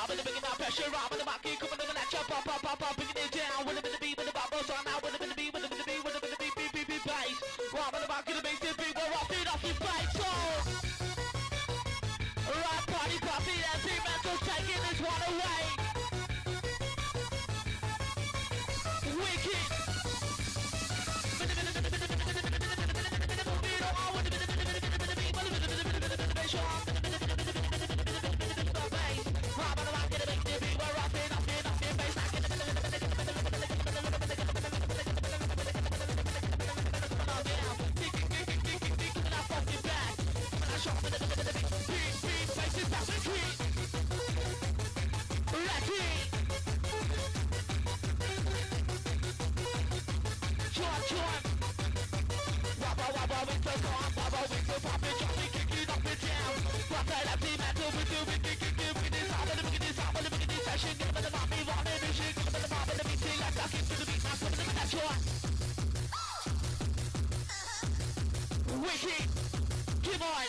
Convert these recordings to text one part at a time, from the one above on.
rob and bringing out pressure, rob and the market, coming on the lecture, pop, pop, pop, pop, bringing it down, with the beat, with the bubbles on now, with the beat, with the beat, with the beat, beat, beat, beat, bass, rob and the market, the bass, the beat, we're off your bike, so right, party, coffee, empty, mental, taking this one away. Wicked. Wicked, come on.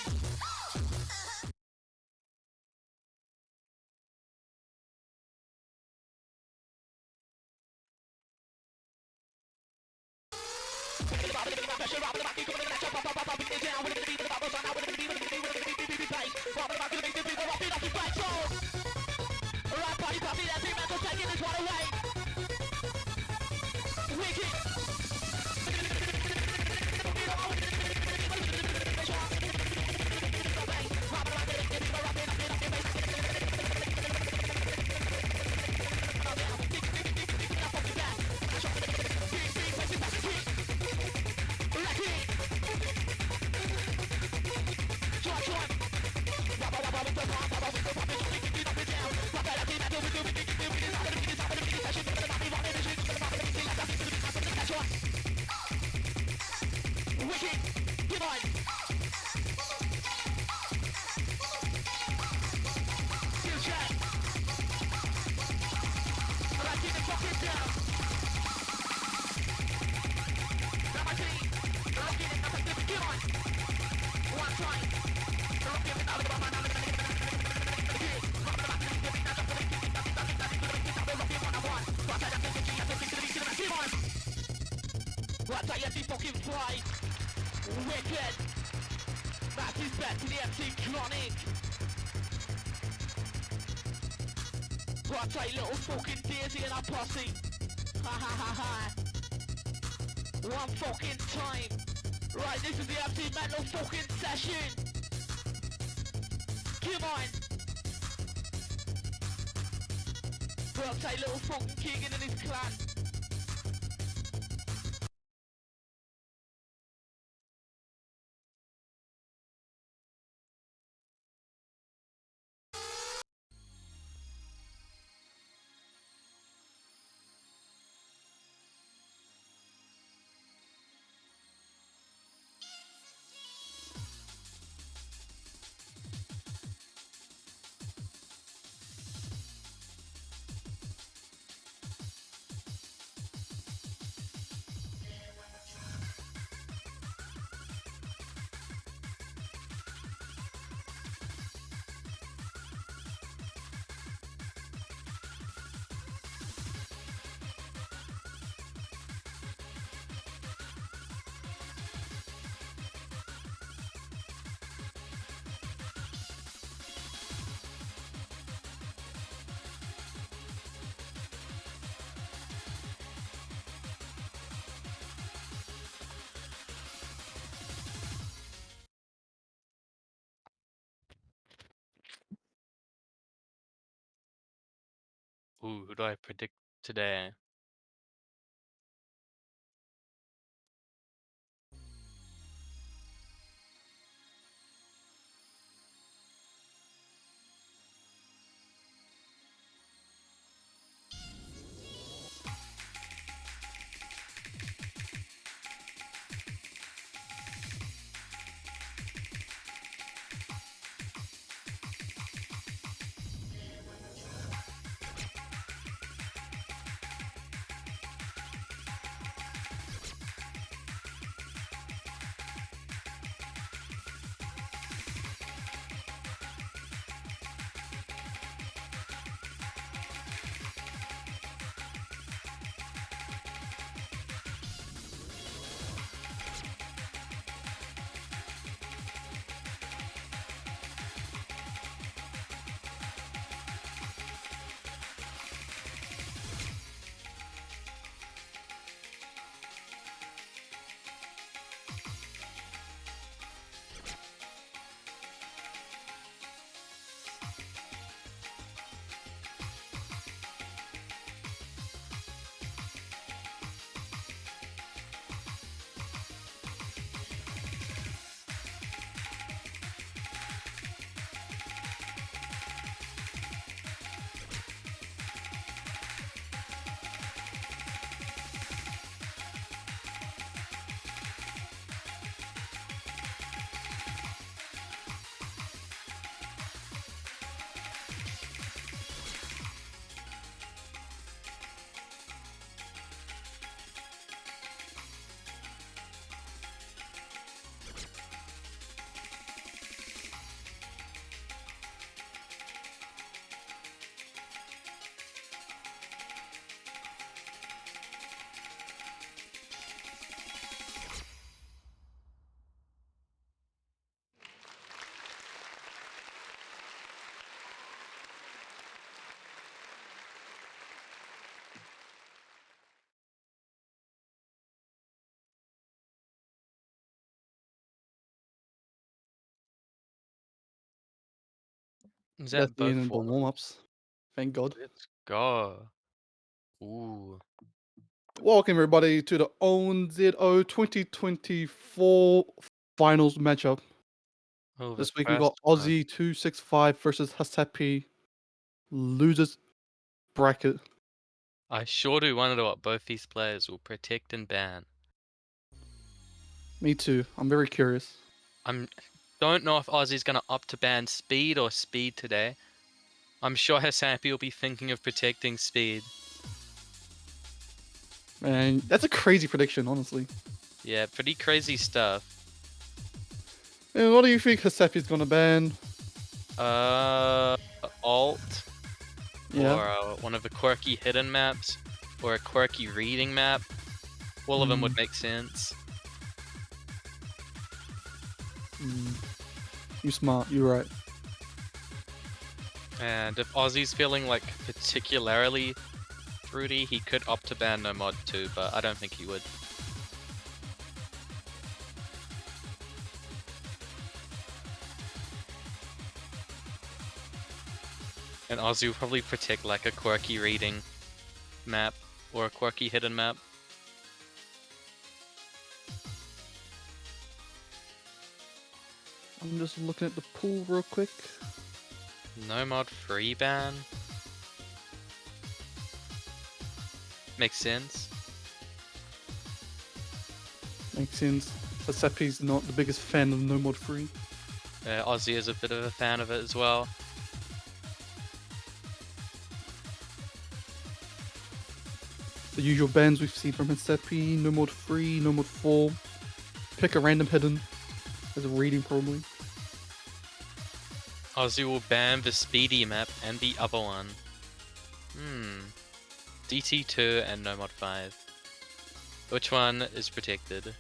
Fucking flight, wicked. That is back to the MC Chronic. What a little fucking daisy in our posse. Ha ha ha ha. One fucking time. Right, this is the MC Mental fucking session. Come on. What a little fucking king in his clan. Ooh, who do I predict today? Is That's that the end both of the for them? warm-ups. Thank God. Let's go. Ooh. Welcome everybody to the ONZO 2024 finals matchup. Oh, the This week we got first one. Ozzy265 versus HaSappy losers bracket. I sure do wonder what both these players will protect and ban. Me too. I'm very curious. Don't know if Ozzy's gonna opt to ban speed or speed today. I'm sure HaSappy will be thinking of protecting speed. And that's a crazy prediction, honestly. Yeah, pretty crazy stuff. And what do you think HaSappy's gonna ban? Alt, Yeah. or one of the quirky hidden maps, or a quirky reading map. All of them would make sense. You smart. You're right. And if Ozzy's feeling like particularly fruity, he could opt to ban no mod too, but I don't think he would. And Ozzy will probably protect like a quirky reading map or a quirky hidden map. I'm just looking at the pool real quick. No mod free ban. Makes sense. Makes sense. HaSappy's not the biggest fan of no mod free. Ozzy is a bit of a fan of it as well. The usual bans we've seen from HaSappy, no mod free, no mod 4. Pick a random hidden. As a reading probably. Ozzy will ban the speedy map and the other one. DT2 and no mod 5. Which one is protected?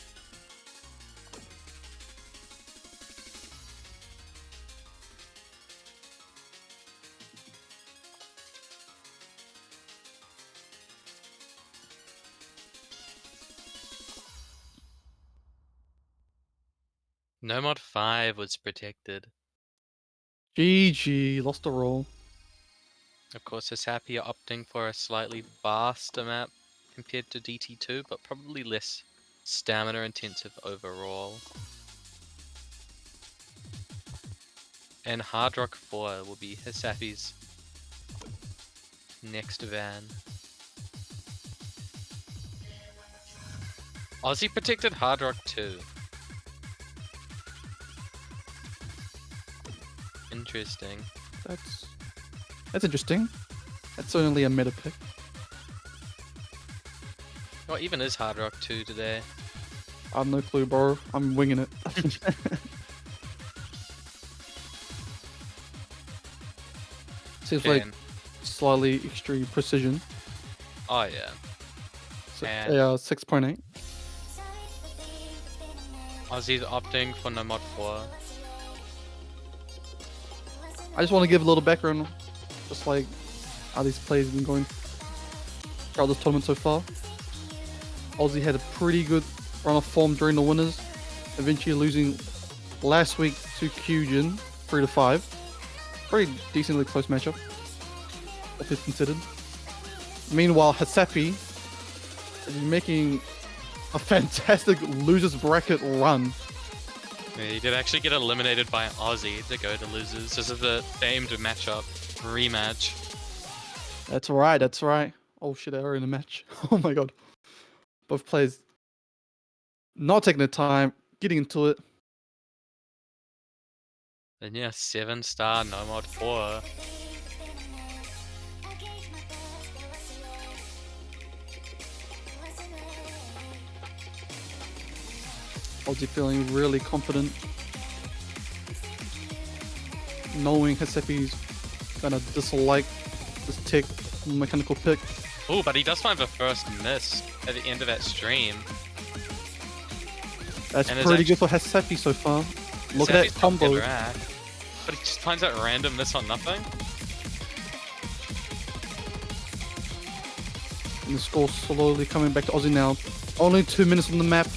No mod 5 was protected. GG, lost the roll. Of course, HaSappy are opting for a slightly faster map compared to DT2, but probably less stamina intensive overall. And Hard Rock 4 will be HaSappy's next van. Ozzy protected Hard Rock 2. Interesting. That's interesting. That's only a meta pick. What even is Hard Rock 2 today? I have no clue, bro. I'm winging it. Seems like And- slightly extreme precision. oh yeah. So, And- yeah, 6.8. Ozzy's opting for no mod 4. I just want to give a little background, just like how these plays have been going throughout this tournament so far. Ozzy had a pretty good run of form during the winners, eventually losing last week to Kyujin 3-5. Pretty decently close matchup, all things considered. Meanwhile, HaSappy is making a fantastic losers bracket run. Yeah, he did actually get eliminated by Ozzy to go to losers. This is the famed matchup rematch. That's right, that's right. Oh shit, they are in a match. Oh my god. Both players not taking the time, getting into it. And yeah, 7-star no mod 4. Ozzy feeling really confident, knowing HaSappy's gonna dislike this tech mechanical pick. Oh, but he does find the first miss at the end of that stream. That's And there's pretty good for HaSappy so far. Look at that Happy's not combo. interact, but he just finds that random miss on nothing. And the score slowly coming back to Ozzy now. Only 2 minutes on the map.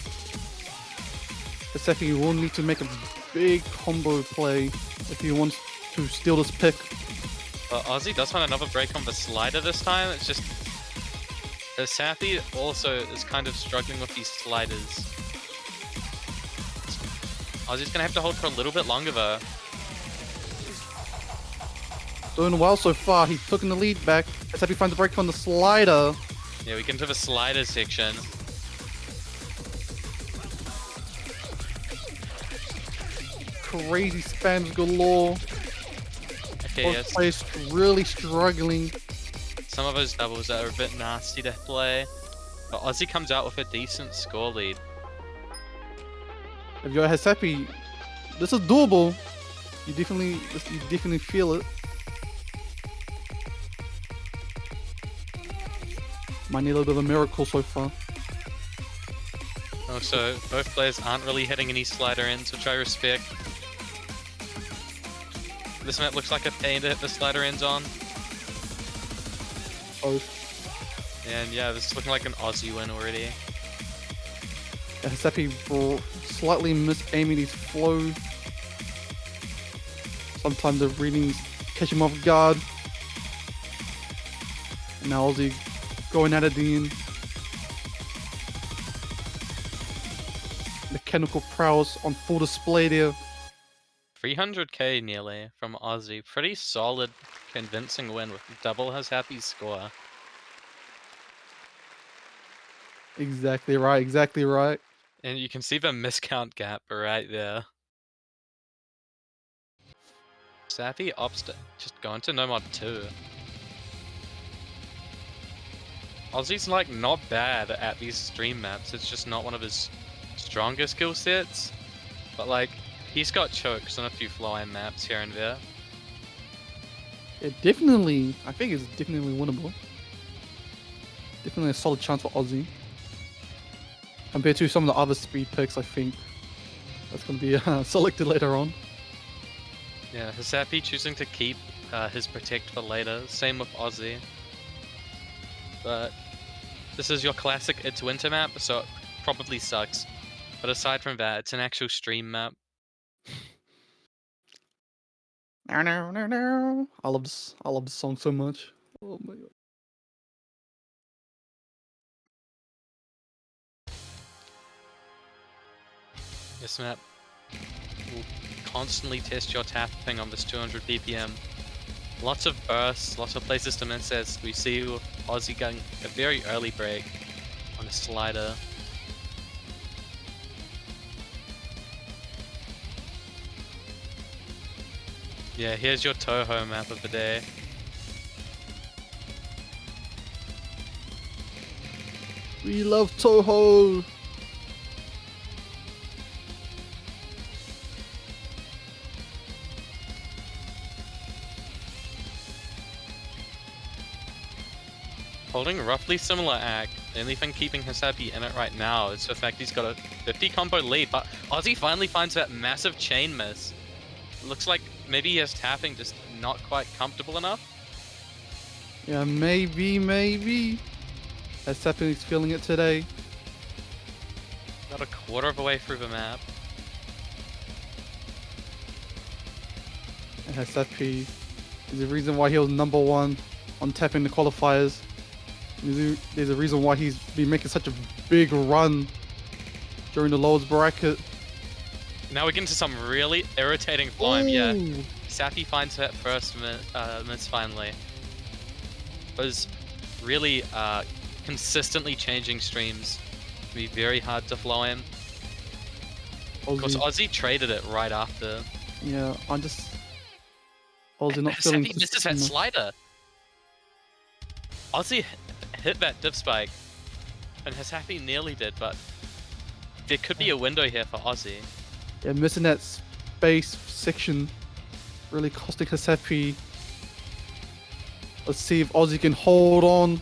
HaSappy will need to make a big combo play if he wants to steal this pick. But Ozzy does find another break on the slider this time. It's just HaSappy also is kind of struggling with these sliders. Ozzy's gonna have to hold for a little bit longer though. Doing well so far. He's taking the lead back. HaSappy finds a break on the slider. Yeah, we get into the slider section. Crazy spams galore. Okay, Both yes. players really struggling. Some of those doubles are a bit nasty to play. But Ozzy comes out with a decent score lead. If you're HaSappy, this is doable. You definitely feel it. Might need a little bit of a miracle so far. Also, both players aren't really hitting any slider ends, which I respect. This map looks like a pain to hit the slider ends on. Oh, And yeah, this is looking like an Aussie win already. HaSappy slightly misaiming his flow. Sometimes the readings catch him off guard. Now Ozzy going at it again. Mechanical prowess on full display there. 300k nearly from Aussie. Pretty solid, convincing win with double HaSappy's score. Exactly right, exactly right. And you can see the miscount gap right there. Sappy opts to just go into no mod 2. Ozzy's like not bad at these stream maps, it's just not one of his stronger skill sets. But like, he's got chokes on a few fly-in maps here and there. I think it's definitely winnable. Definitely a solid chance for Ozzy. Compared to some of the other speed picks, I think that's going to be selected later on. Yeah, HaSappy choosing to keep his protect for later. Same with Ozzy. But this is your classic it's winter map, so it probably sucks. But aside from that, it's an actual stream map. No. I love this song so much. Oh my god. This map will constantly test your tapping on this 200 ppm. Lots of bursts, lots of places to miss as we see with Ozzy getting a very early break on a slider. Yeah, here's your Toho map of the day. We love Toho. Holding a roughly similar act. The only thing keeping HaSappy in it right now is the fact he's got a 50 combo lead, but Ozzy finally finds that massive chain miss. It looks like maybe he has tapping just not quite comfortable enough. Yeah, maybe. HaSappy's feeling it today. Got a quarter of the way through the map. And HaSappy is the reason why he was #1 on tapping the qualifiers. There's a reason why he's been making such a big run during the lowest bracket. Now we get into some really irritating flying. Yeah, Ooh. Sappy finds that first miss finally. Was really consistently changing streams. It'd be very hard to flow him. Of course, Ozzy traded it right after. Yeah, I'm just Ozzy not feeling. Sappy misses that slider. Ozzy hit that div spike, and HaSappy nearly did, but there could be a window here for Ozzy. Yeah, missing that space section, really costing HaSappy. Let's see if Ozzy can hold on.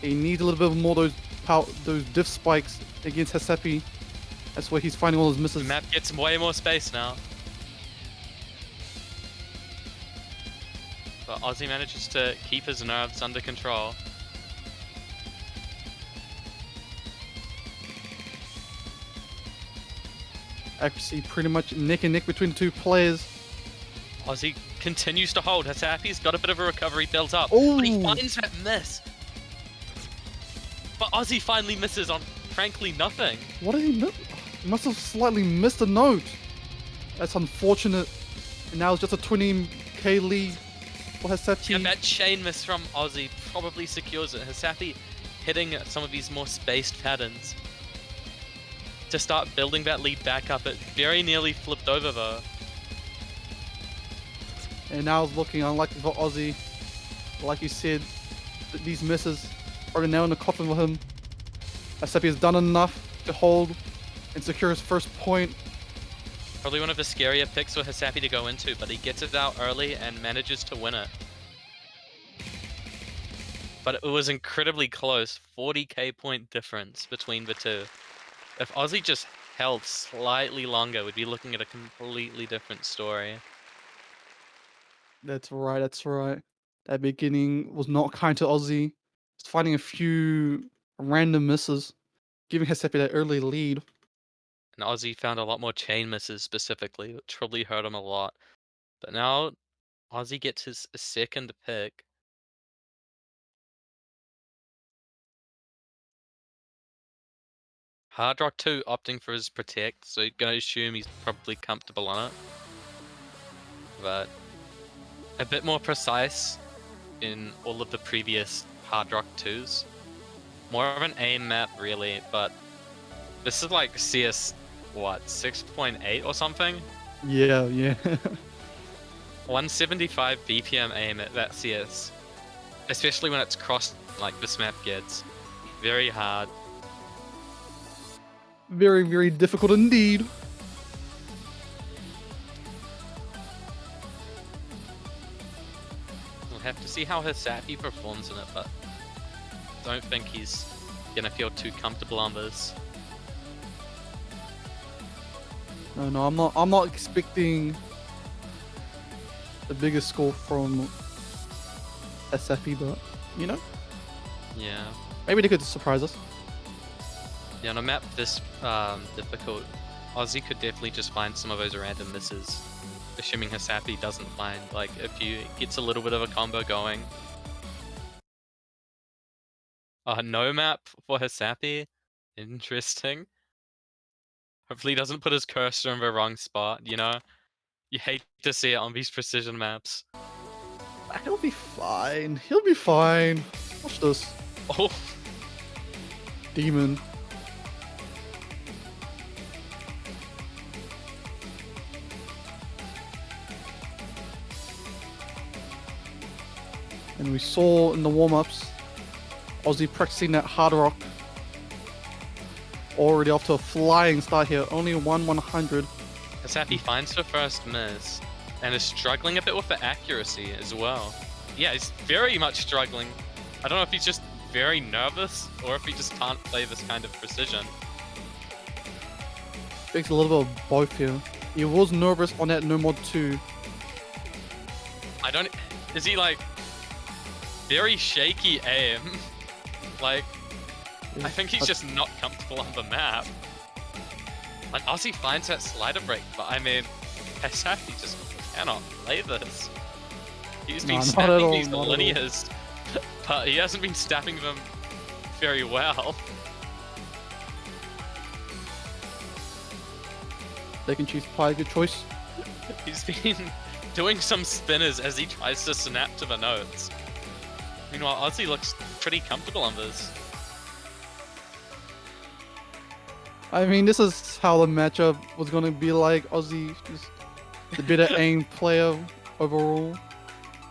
He needs a little bit more of those diff spikes against HaSappy. That's where he's finding all those misses. The map gets way more space now. But Ozzy manages to keep his nerves under control. Accuracy pretty much neck and neck between the two players. Ozzy continues to hold. HaSappy's got a bit of a recovery built up. Ooh. But he finds that miss. But Ozzy finally misses on, frankly, nothing. What did he miss? He must have slightly missed a note. That's unfortunate. And now it's just a 20k lead for HaSappy. Yeah, that chain miss from Ozzy probably secures it. HaSappy hitting some of these more spaced patterns to start building that lead back up. It very nearly flipped over though. And now it's looking unlikely for Ozzy. Like you said, these misses are the nail in the coffin for him. HaSappy has done enough to hold and secure his first point. Probably one of the scarier picks for HaSappy to go into, but he gets it out early and manages to win it. But it was incredibly close, 40k point difference between the two. If Ozzy just held slightly longer, we'd be looking at a completely different story. That's right, that's right. That beginning was not kind to Ozzy. He's finding a few random misses, giving HaSappy that early lead. And Ozzy found a lot more chain misses specifically, which probably hurt him a lot. But now Ozzy gets his second pick. Hard Rock 2 opting for his protect, so you're gonna assume he's probably comfortable on it. But a bit more precise in all of the previous Hard Rock 2s. More of an aim map really, but this is like CS, what, 6.8 or something? Yeah, yeah. 175 BPM aim at that CS. Especially when it's crossed like this map gets. Very hard. Very, very difficult indeed. We'll have to see how HaSappy performs in it, but don't think he's gonna feel too comfortable on this. No, I'm not expecting the biggest score from HaSappy, but you know, Yeah. maybe they could surprise us. Yeah, on a map this difficult, Ozzy could definitely just find some of those random misses. Assuming HaSappy doesn't find, like, if he gets a little bit of a combo going. No map for HaSappy. Interesting. Hopefully he doesn't put his cursor in the wrong spot, you know? You hate to see it on these precision maps. He'll be fine. He'll be fine. Watch this. Oh, Demon. And we saw in the warm-ups, Ozzy practicing that hard rock. Already off to a flying start here. Only 1/100. HaSappy finds the first miss and is struggling a bit with the accuracy as well. Yeah, he's very much struggling. I don't know if he's just very nervous or if he just can't play this kind of precision. Takes a little bit of both here. He was nervous on that no mod 2. I don't... Is he like... very shaky aim? Like... I think he's just not comfortable on the map. Like, Ozzy finds that slider break, but I mean... HaSappy just cannot play this. He's been snapping these linears, but he hasn't been snapping them very well. They can choose pie, good choice. He's been doing some spinners as he tries to snap to the notes. Meanwhile, Ozzy looks pretty comfortable on this. I mean, this is how the matchup was going to be like. Ozzy just the better aim player overall.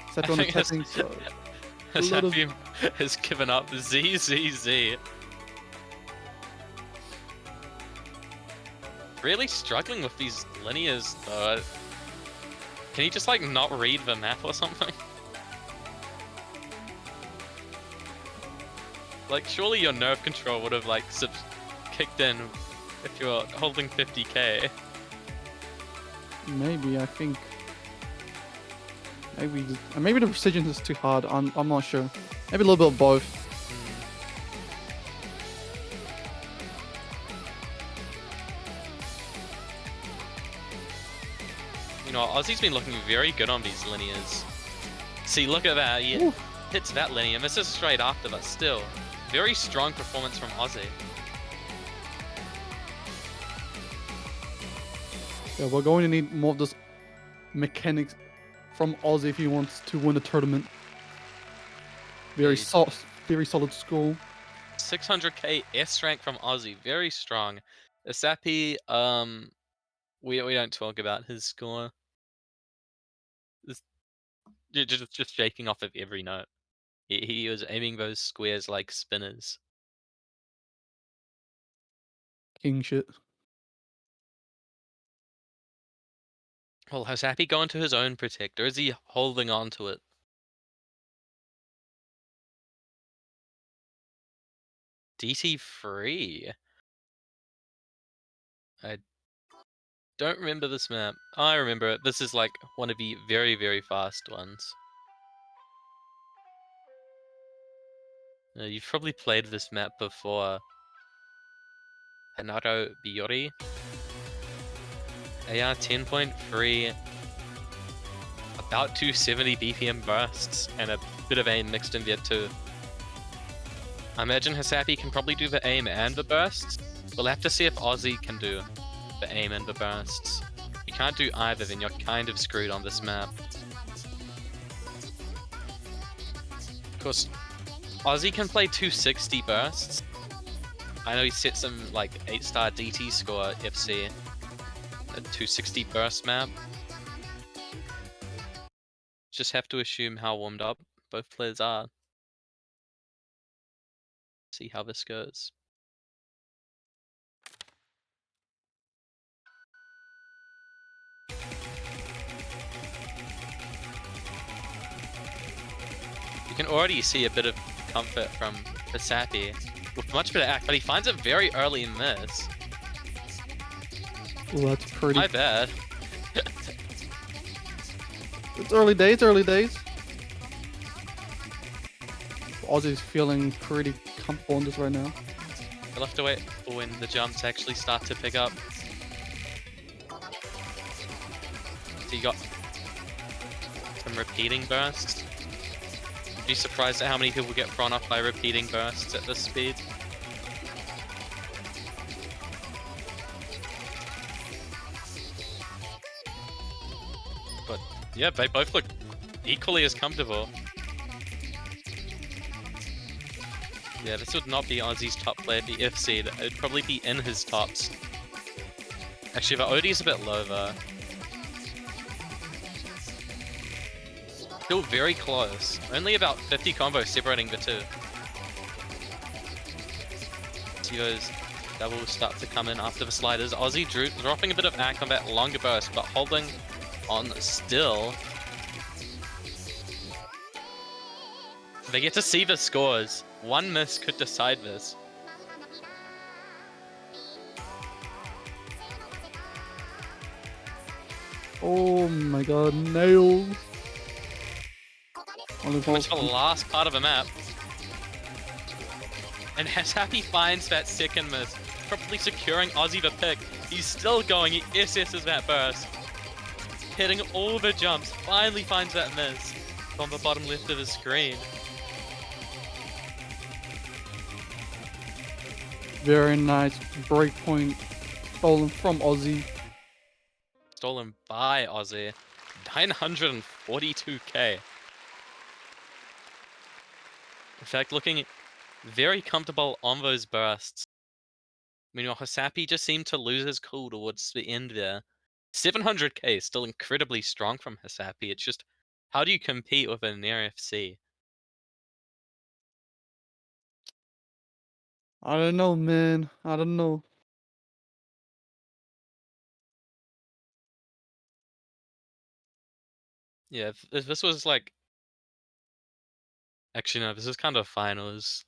Except on the testing, so HaSappy has given up. ZZZ. Really struggling with these linears though. Can he just like not read the map or something? Like surely your nerve control would have like kicked in if you're holding 50k. maybe I think maybe the precision is too hard. I'm not sure. Maybe a little bit of both. No, Ozzy's been looking very good on these linears. See, look at that. He Ooh. hits that linear, misses straight after, but still. Very strong performance from Ozzy. Yeah, we're going to need more of this mechanics from Ozzy if he wants to win the tournament. Very solid score. 600k S rank from Ozzy, very strong. HaSappy, we don't talk about his score. You're just shaking off of every note. He was aiming those squares like spinners. King shit. Well, HaSappy going to his own protector? Is he holding on to it? DT3? I don't remember this map. Oh, I remember it. This is like one of the very, very fast ones. You've probably played this map before. Hanato Biori. AR 10.3. About 270 BPM bursts and a bit of aim mixed in there too. I imagine HaSappy can probably do the aim and the bursts. We'll have to see if Ozzy can do the aim and the bursts. If you can't do either, then you're kind of screwed on this map. Of course, Ozzy can play 260 bursts. I know he set some like 8-star DT score FC. A 260 burst map. Just have to assume how warmed up both players are. See how this goes. You can already see a bit of comfort from HaSappy with much better act, but he finds it very early in this. Well, that's pretty. My bad. It's early days, early days. Ozzy's feeling pretty comfortable in this right now. You'll have to wait for when the jumps actually start to pick up. So you got some repeating bursts. Be surprised at how many people get thrown off by repeating bursts at this speed. But yeah, they both look equally as comfortable. Yeah, this would not be Ozzy's top play at the F seed. It'd probably be in his tops. Actually, the OD is a bit low though. Still very close. Only about 50 combos separating the two. See those doubles start to come in after the sliders. Ozzy dropping a bit of act on that longer burst, but holding on still. They get to see the scores. One miss could decide this. Oh my god, nails. It's the last part of the map. And HaSappy finds that second miss, probably securing Ozzy the pick. He's still going, he SS's that burst. Hitting all the jumps, finally finds that miss on the bottom left of the screen. Very nice breakpoint stolen from Ozzy. Stolen by Ozzy. 942k. In fact, looking very comfortable on those bursts. Meanwhile, HaSappy just seemed to lose his cool towards the end there. 700k, still incredibly strong from HaSappy. It's just, how do you compete with an Air FC? I don't know, man. I don't know. Yeah, if this was like... Actually, no, this is kind of finals.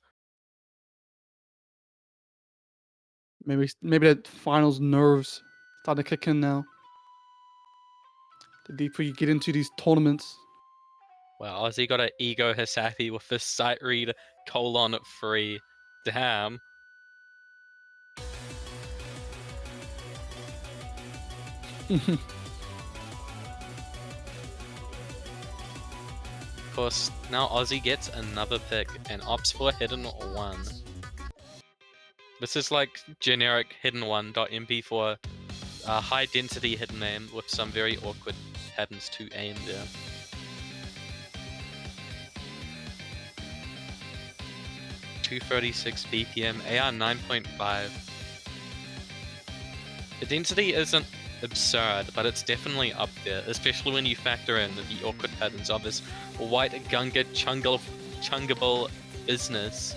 Maybe that finals nerves starting to kick in now. The deeper you get into these tournaments. Wow, Ozzy got an ego HaSappy with this sight read colon free. Damn. Of course, now Ozzy gets another pick and opts for hidden 1. This is like generic hidden 1.mp4, a high density hidden name with some very awkward patterns to aim there. .236 BPM, AR 9.5. The density isn't absurd, but it's definitely up there, especially when you factor in the awkward patterns of this white gunga chungable business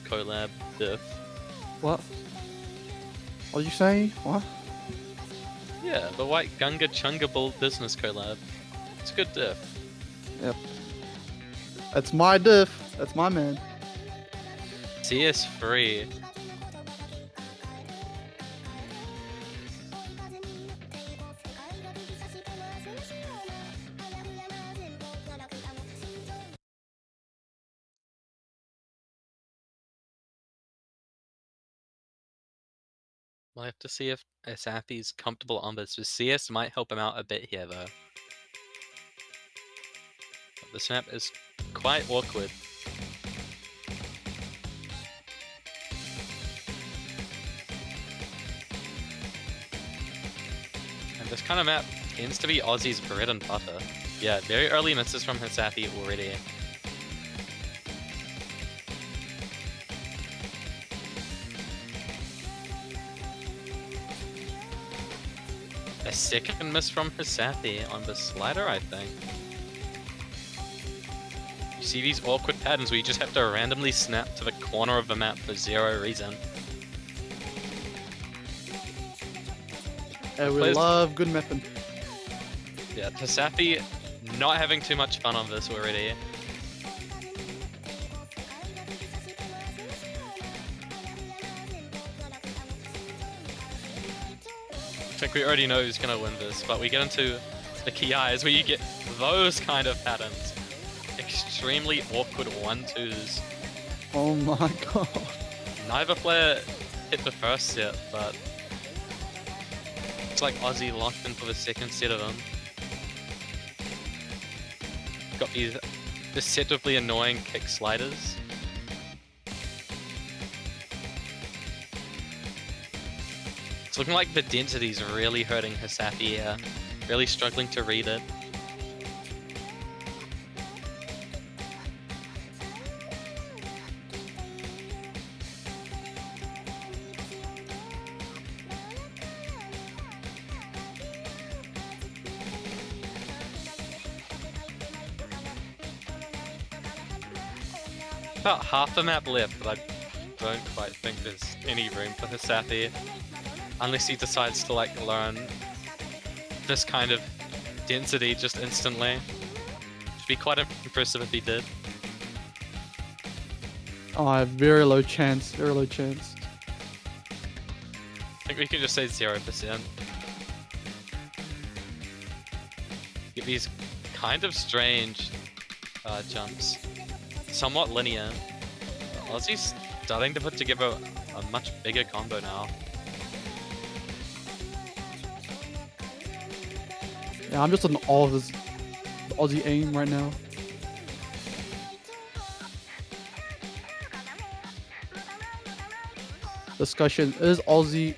collab diff. What? What did you say? What? Yeah, the white gunga chungable business collab. It's a good diff. Yep. That's my diff. That's my man. CS free. We'll have to see if HaSappy's comfortable on this. With CS might help him out a bit here though. But this map is quite awkward. And this kind of map tends to be Ozzy's bread and butter. Yeah, very early misses from HaSappy already. A second miss from HaSappy on the slider, I think. You see these awkward patterns where you just have to randomly snap to the corner of the map for zero reason. Yeah, we love good mapping. Yeah, HaSappy not having too much fun on this already. I think we already know who's gonna win this, but we get into the key eyes where you get those kind of patterns. Extremely awkward 1-2s. Oh my god. Neither player hit the first set, but it's like Ozzy locked in for the second set of them. Got these deceptively annoying kick sliders. It's looking like the density's really hurting HaSappy here. Really struggling to read it. About half the map left, but I don't quite think there's any room for HaSappy. Unless he decides to like learn this kind of density just instantly. Should be quite impressive if he did. Oh, I have very low chance. Very low chance. I think we can just say 0%. Get these kind of strange jumps. Somewhat linear. Ozzy's starting to put together a much bigger combo now. Yeah, I'm just in awe of this Aussie aim right now. Discussion: is Aussie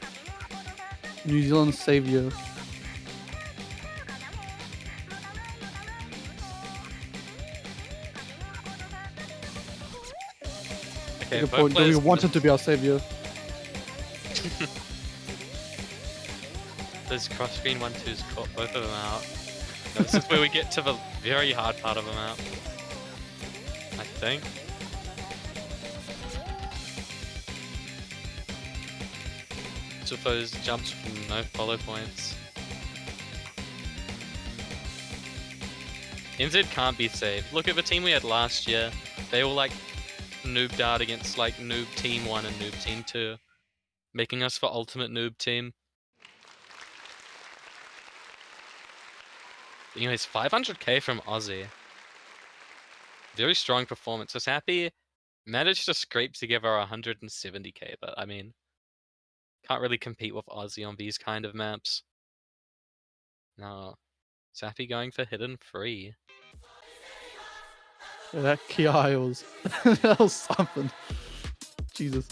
New Zealand's savior? Okay, Good both point. Do we players want him to be our savior? Those cross-screen 1-2s caught both of them out. No, this is where we get to the very hard part of the map. I think. So those jumps from no follow points. NZ can't be saved. Look at the team we had last year. They all like noobed out against like noob team 1 and noob team 2. Making us the ultimate noob team. Anyways, 500k from Ozzy. Very strong performance. HaSappy managed to scrape together 170k, but I mean, can't really compete with Ozzy on these kind of maps. Now, HaSappy going for hidden free. Yeah, that Ki was that was something. Jesus.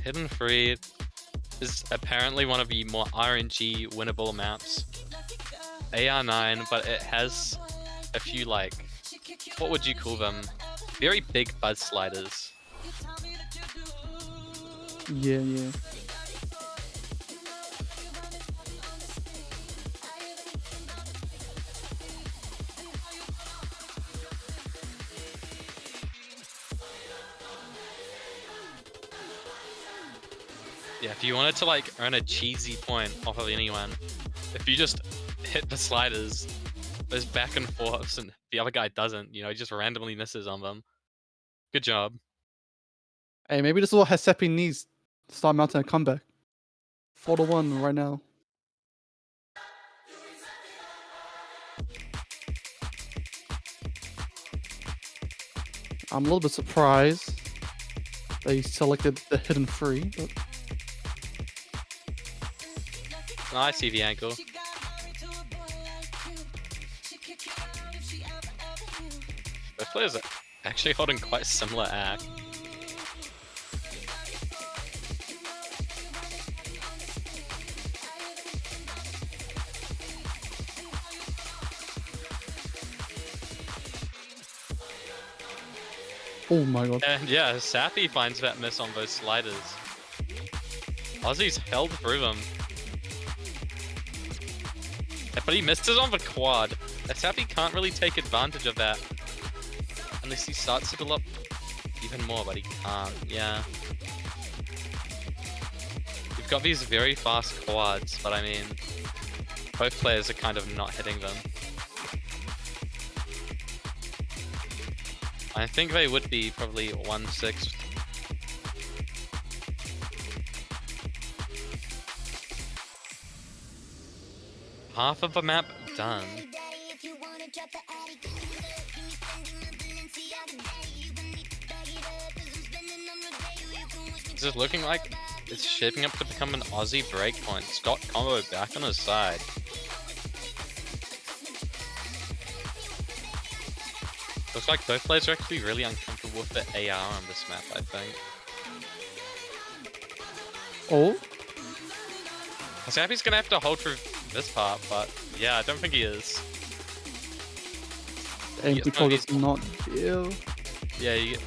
Hidden Free is apparently one of the more RNG winnable maps. AR9, but it has a few, like, what would you call them? Very big buzz sliders. Yeah, yeah. Yeah, if you wanted to like earn a cheesy point off of anyone, if you just hit the sliders, there's back and forths, and the other guy doesn't, you know, he just randomly misses on them. Good job. Hey, maybe this is what HaSappy needs to start mounting a comeback. 4-1 right now. I'm a little bit surprised that he selected the hidden free, but Oh, I see the angle. Both players are actually holding quite similar act. oh my god. And yeah, HaSappy finds that miss on those sliders. Ozzy's held through them. But he misses on the quad. HaSappy can't really take advantage of that. Unless he starts to build up even more, but he can't, yeah. You've got these very fast quads, but I mean, both players are kind of not hitting them. I think they would be probably 1/6. Half of the map done. This is looking like it's shaping up to become an Aussie breakpoint. Scott combo back on his side. Looks like both players are actually really uncomfortable with the AR on this map, I think. Oh? HaSappy's gonna have to hold through this part, but yeah, I don't think he is. Aim Yes, control no, does not deal. Yeah, you get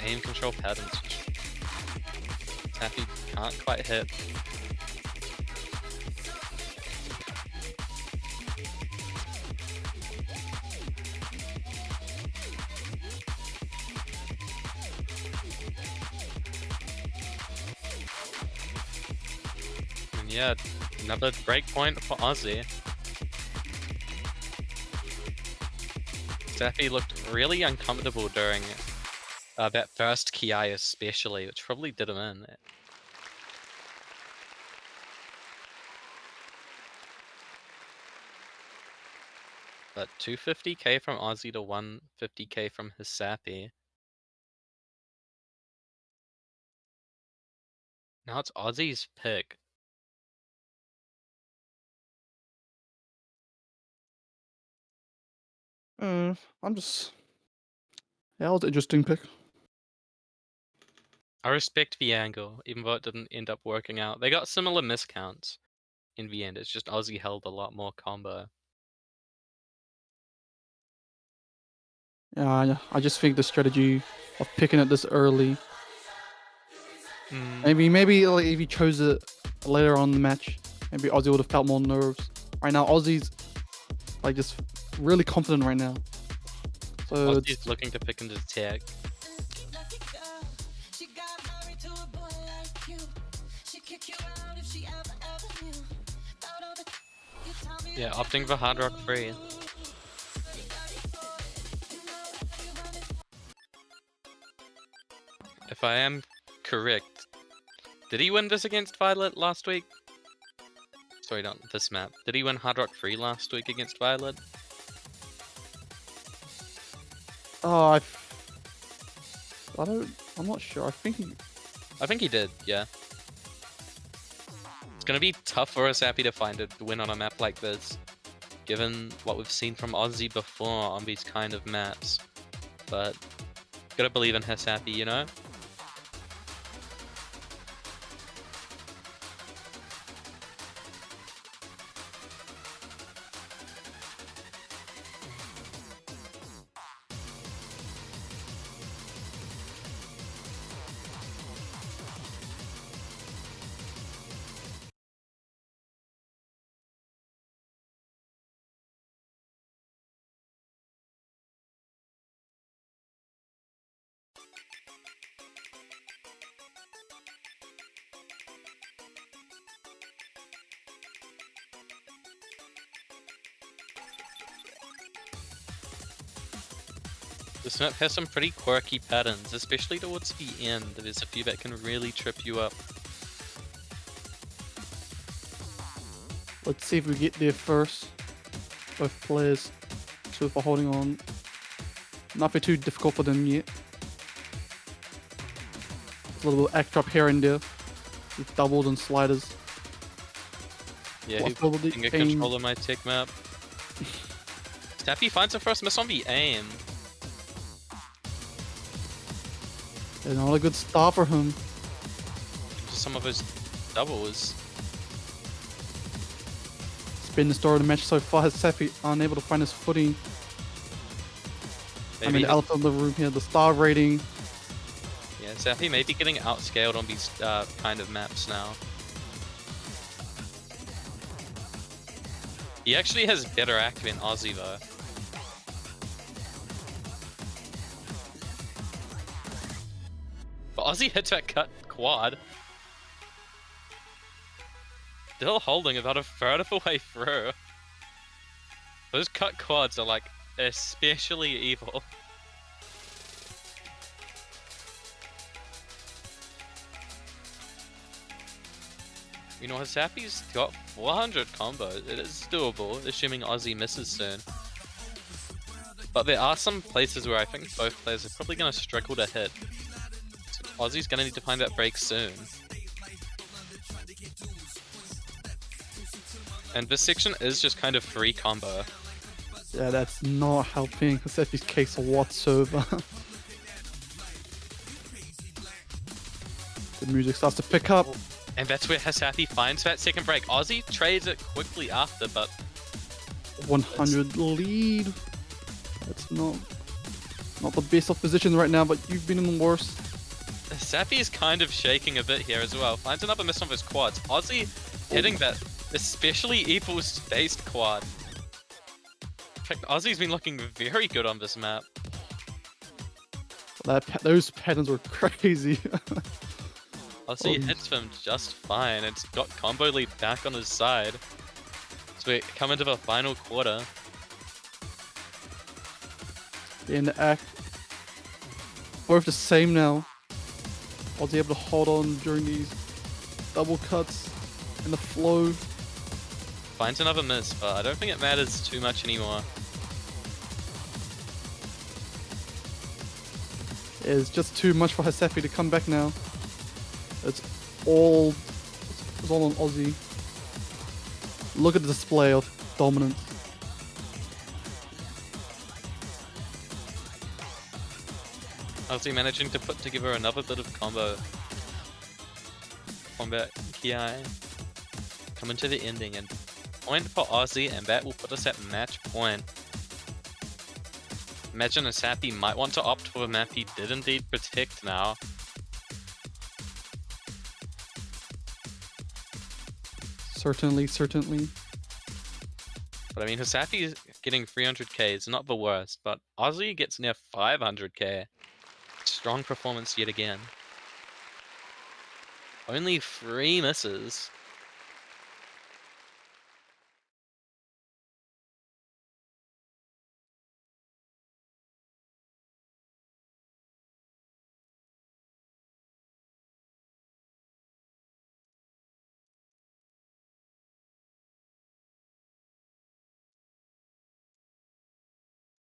aim control patterns. HaSappy can't quite hit. And yeah, another breakpoint for Ozzy. HaSappy looked really uncomfortable during that first Ki especially, which probably did him in. But 250k from Ozzy to 150k from HaSappy. Now it's Ozzy's pick. I'm just... Yeah, that was an interesting pick. I respect the angle, even though it didn't end up working out. They got similar miscounts in the end. It's just Ozzy held a lot more combo. Yeah, I just think the strategy of picking it this early. Maybe like, if he chose it later on in the match, maybe Ozzy would have felt more nerves. Right now, Ozzy's like just really confident right now. So Ozzy's looking to pick into tech. Yeah, opting for Hard Rock free. If I am correct, did he win this against Violet last week? Sorry, not this map. Did he win Hard Rock free last week against Violet? oh, I'm not sure. I think he did, yeah. It's gonna be tough for HaSappy to find a win on a map like this. given what we've seen from Ozzy before on these kind of maps. But gotta believe in HaSappy, you know? This map has some pretty quirky patterns, especially towards the end. There's a few that can really trip you up. Let's see if we get there first. Both players, two for holding on. Nothing too difficult for them yet. A little bit of act drop here and there with doubles and sliders. Yeah, Possibility finger aim. control of my tech map. HaSappy finds the first miss on the aim. Yeah, not a good start for him. Just some of his doubles. It's been the story of the match so far. HaSappy unable to find his footing. Maybe I mean, the elephant in the room here, the star rating. yeah, HaSappy may be getting outscaled on these kind of maps now. He actually has better act than Ozzy though. But Ozzy hits that cut quad. Still holding about a third of the way through. Those cut quads are like especially evil. You know, HaSappy's got 400 combos. It is doable, assuming Ozzy misses soon. But there are some places where I think both players are probably going to struggle to hit. So Ozzy's going to need to find that break soon. And this section is just kind of free combo. Yeah, that's not helping HaSappy's case whatsoever. The music starts to pick up. And that's where HaSappy finds that second break. Ozzy trades it quickly after, but 100 lead. That's not the best of positions right now, but you've been in the worst. HaSappy is kind of shaking a bit here as well. Finds another miss on his quads. Ozzy hitting that especially evil spaced quad. In fact, Ozzy's been looking very good on this map. Those patterns were crazy. Ozzy hits them just fine. It's got combo lead back on his side. So we come into the final quarter. In the act, both the same now. Ozzy able to hold on during these double cuts and the flow. Finds another miss, but I don't think it matters too much anymore. It's just too much for HaSappy to come back now. It's all on Ozzy. Look at the display of dominance. Ozzy managing to put together another bit of combo. Combat Ki. Coming to the ending and point for Ozzy, and that will put us at match point. Imagine HaSappy might want to opt for a map he did indeed protect now. Certainly. But I mean, HaSappy getting 300k is not the worst, but Ozzy gets near 500k. Strong performance yet again. Only 3 misses.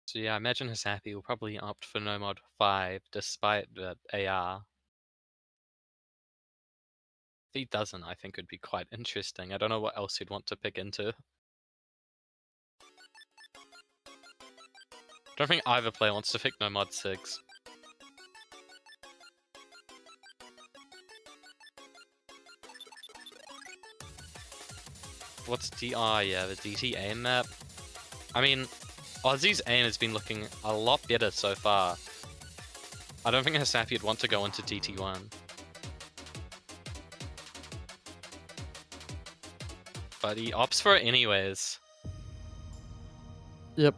So yeah, I imagine HaSappy will probably opt for no mod 5 despite the AR. If he doesn't, I think it would be quite interesting. I don't know what else he'd want to pick into. don't think either player wants to pick no mod 6. What's yeah, the DT aim map. I mean, Ozzy's aim has been looking a lot better so far. I don't think HaSappy would want to go into DT1. But he opts for it anyways. Yep.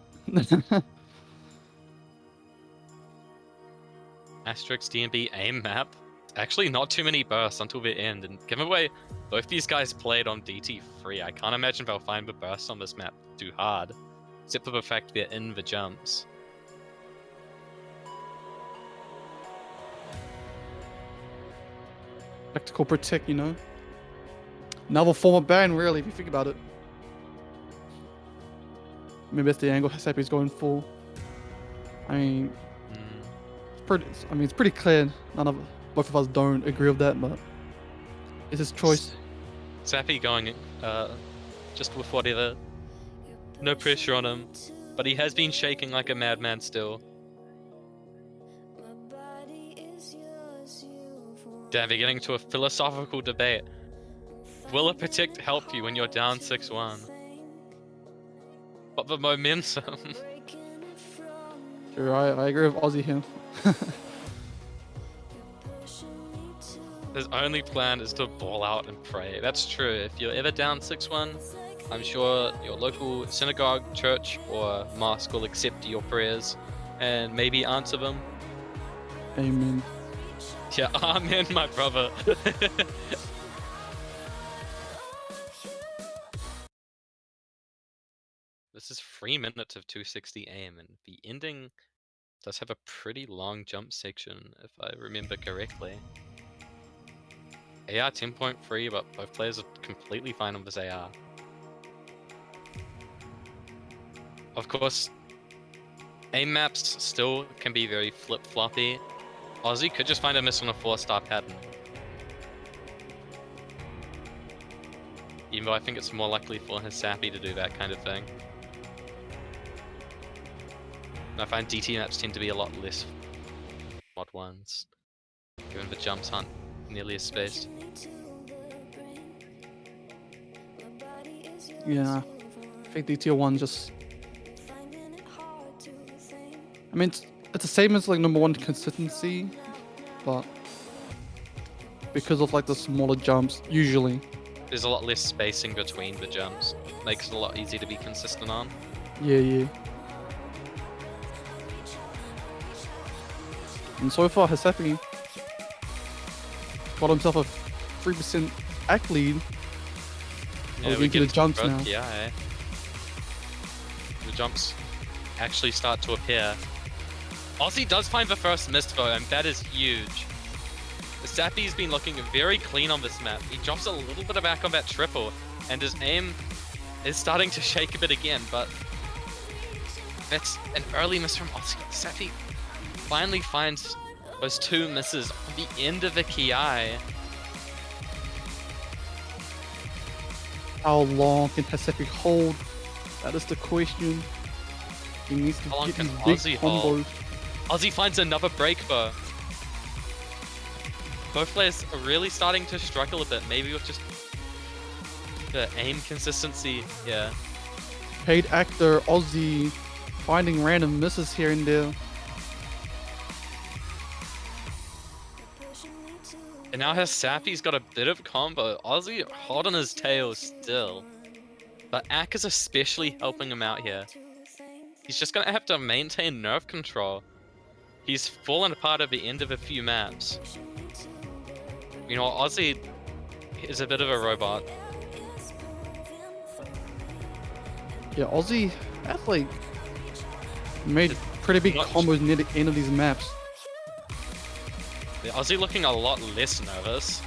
Asterix DNB aim map. Actually, not too many bursts until the end, and given away both these guys played on DT3, I can't imagine they'll find the bursts on this map too hard, except for the fact they're in the jumps. Tactical protect, you know. Another form of ban, really, if you think about it. Maybe that's the angle HaSappy's going for. I mean, it's pretty clear. Both of us don't agree with that, but it's his choice. Sappy going just with whatever. No pressure on him, but he has been shaking like a madman still. Damn, we're getting to a philosophical debate. Will a protect help you when you're down 6-1? But the momentum. Sure, I agree with Ozzy here. His only plan is to ball out and pray. That's true. If you're ever down 6-1, I'm sure your local synagogue, church, or mosque will accept your prayers and maybe answer them. Amen. Yeah, amen, my brother. This is 3 minutes of 260 aim, and the ending does have a pretty long jump section, if I remember correctly. AR 10.3, but both players are completely fine on this AR. Of course, aim maps still can be very flip-floppy. Ozzy could just find a miss on a 4-star pattern. Even though I think it's more likely for HaSappy to do that kind of thing. And I find DT maps tend to be a lot less mod ones, given the jumps aren't nearly as spaced. Yeah, I think DT one just. I mean, it's the same as like number 1 consistency, but because of like the smaller jumps, usually. There's a lot less spacing between the jumps. Makes it a lot easier to be consistent on. Yeah. And so far, HaSappy got himself a 3% act lead. Yeah, we get the jumps now. Yeah, eh? The jumps actually start to appear. Ozzy does find the first miss though, and that is huge. HaSappy's been looking very clean on this map. He drops a little bit of back on that triple, and his aim is starting to shake a bit again, but that's an early miss from Ozzy. HaSappy finally finds those 2 misses on the end of the Ki. How long can HaSappy hold? That is the question. He needs to How long get can these big Ozzy combos. hold? Ozzy finds another break though. Both players are really starting to struggle a bit, maybe with just the aim consistency. Yeah. Paid actor Ozzy finding random misses here and there. And now HaSappy's got a bit of combo. Ozzy hot on his tail still. But Ak is especially helping him out here. He's just gonna have to maintain nerve control. He's fallen apart at the end of a few maps. You know, Ozzy is a bit of a robot. Yeah, Ozzy has like made pretty big combos near the end of these maps. Yeah, Ozzy looking a lot less nervous.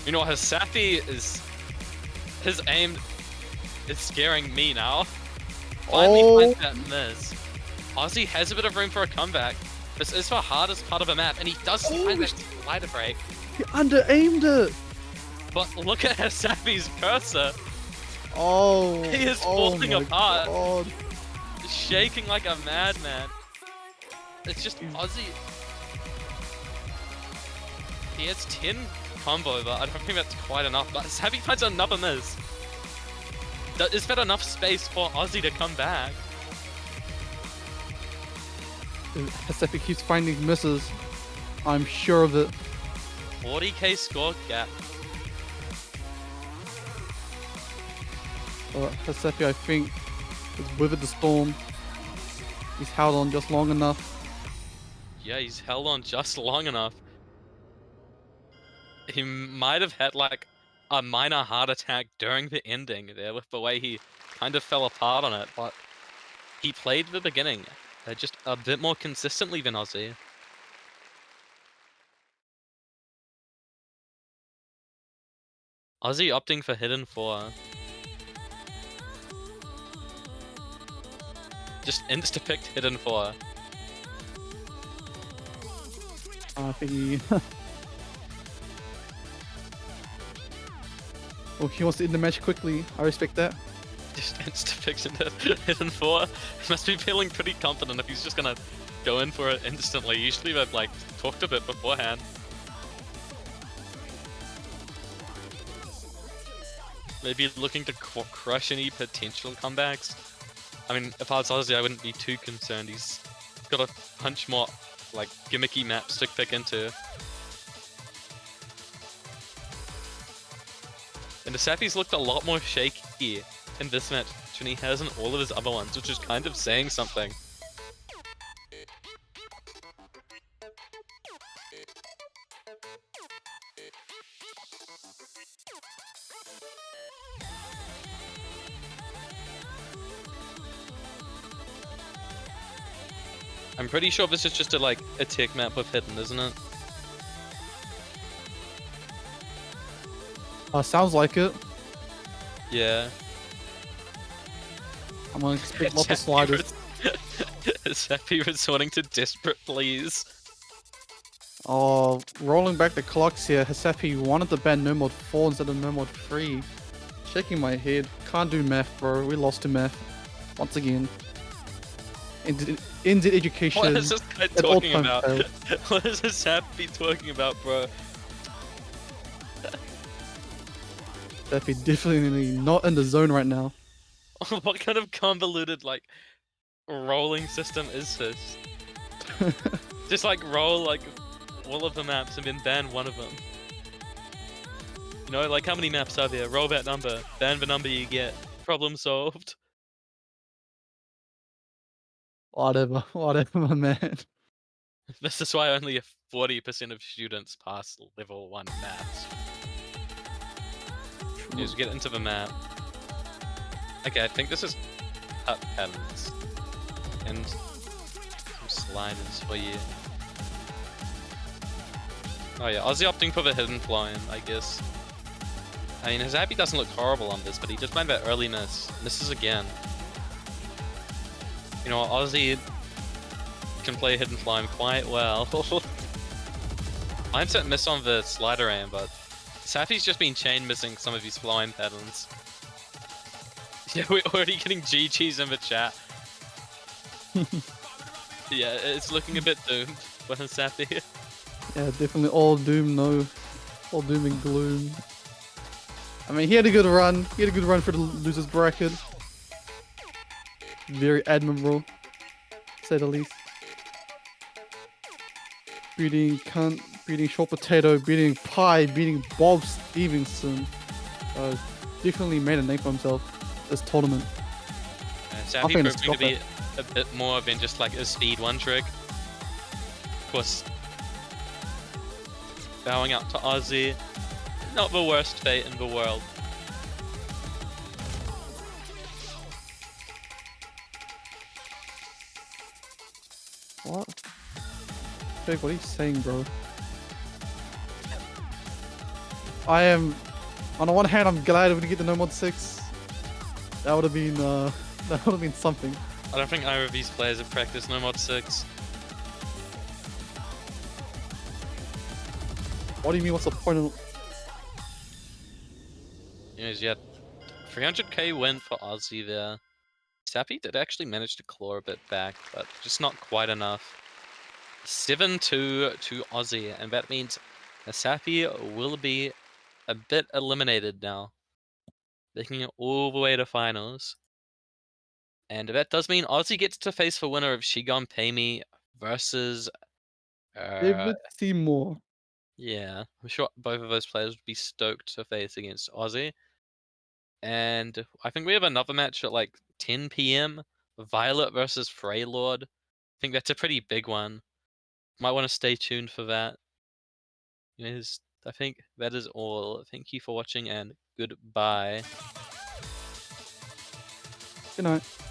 You know, HaSappy is... his aim is scaring me now. Finally finds that miss. Ozzy has a bit of room for a comeback. This is the hardest part of a map, and he does find that slider break. He under-aimed it! But look at HaSappy's cursor. Oh, He is falling apart. God. shaking like a madman. It's just Ozzy. He has 10 combo, but I don't think that's quite enough. But HaSappy finds another miss. Is that enough space for Ozzy to come back? If HaSappy keeps finding misses, I'm sure of it. 40k score gap. HaSappy, I think, has withered the storm. He's held on just long enough. Yeah, he's held on just long enough. He might have had like a minor heart attack during the ending there with the way he kind of fell apart on it, but he played the beginning just a bit more consistently than Ozzy. Ozzy opting for Hidden 4. Just insta-picked Hidden 4. I think he... Oh, he wants to end the match quickly. I respect that. Just insta-picked into Hidden 4. He must be feeling pretty confident if he's just gonna go in for it instantly. Usually they've like talked a bit beforehand. Maybe looking to crush any potential comebacks. I mean, if I was Ozzy, I wouldn't be too concerned. He's got a bunch more like gimmicky maps to pick into. And HaSappy's looked a lot more shaky in this match than he has in all of his other ones, which is kind of saying something. I'm pretty sure this is just a tech map with Hidden, isn't it? Sounds like it. Yeah. I'm gonna expect lots of sliders. HaSappy resorting to desperate pleas. Oh, rolling back the clocks here. HaSappy wanted to ban no mod 4 instead of no mod 3. Shaking my head. Can't do math, bro. We lost to math. Once again. Ended education. What is this guy talking about? failed. What is HaSappy talking about, bro? HaSappy definitely not in the zone right now. What kind of convoluted, rolling system is this? Just, roll, all of the maps and then ban one of them. You know, how many maps are there? Roll that number. Ban the number you get. Problem solved. Whatever, my man. This is why only 40% of students pass level 1 maps. Just get into the map. Okay, I think this is cut patterns. And some sliders for you. Oh yeah, Ozzy opting for the hidden fly-in, I guess. I mean, HaSappy doesn't look horrible on this, but he did find that early miss. Misses again. You know, Ozzy can play hidden fly quite well. Mindset miss on the slider aim, but HaSappy's just been chain missing some of his flying patterns. Yeah, we're already getting GG's in the chat. Yeah, it's looking a bit doomed for HaSappy. Yeah, definitely all doom, all doom and gloom. I mean, he had a good run. He had a good run for the losers bracket. Very admirable, to say the least. Beating Cunt, beating Short Potato, beating Pie, beating Bob Stevenson. Definitely made a name for himself this tournament. HaSappy proving to be a bit more than just a speed one trick. Of course, bowing out to Ozzy. Not the worst fate in the world. What? Jake, what are you saying, bro? On the one hand, I'm glad we didn't get the No Mod 6. That would have been something. I don't think either of these players have practiced No Mod 6. What do you mean, what's the point of... Anyways, yeah, 300k win for Ozzy there. HaSappy did actually manage to claw a bit back, but just not quite enough. 7-2 to Ozzy, and that means HaSappy will be a bit eliminated now, making it all the way to finals. And that does mean Ozzy gets to face the winner of Shigon Pay Me versus David Seymour. yeah, I'm sure both of those players would be stoked to face against Ozzy. And I think we have another match at like 10 p.m. Violet versus Freylord. I think that's a pretty big one. Might want to stay tuned for that. I think that is all. Thank you for watching and goodbye. Good night.